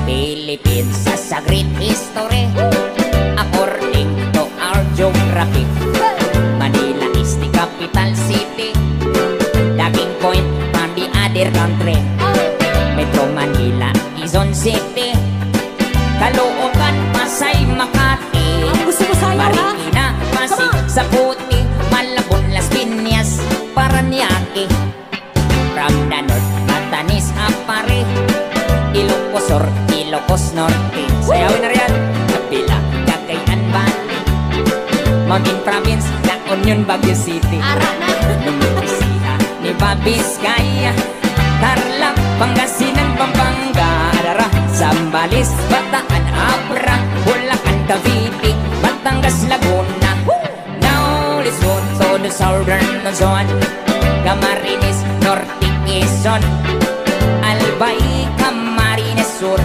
Philippines sa great history. According to our geography, Manila is the capital city. Daking point from the other country. Metro Manila, Quezon City, Caloocan, Pasay, Makati, Gusto mo sayo, ha? Marikina, Pasig, Saputi, Malabon, Las Piñas, Paranaque. From the north, Batanes, Apare, Ilocos Sur, Ilocos Norte. Sayawin na riyan. Kapila, Cagayan Valley, Mountain Province, La Union, Baguio City, Ara na. Nueva Nueva Vizcaya, Tarlac, Pangasinan, Pampanga, Arara, Zambales, Bataan, Abra, Bulacan, Cavite, Batangas, Laguna. Now let's go to the southern Luzon, Camarines, Norte, Quezon, Albay, Camarines Sur.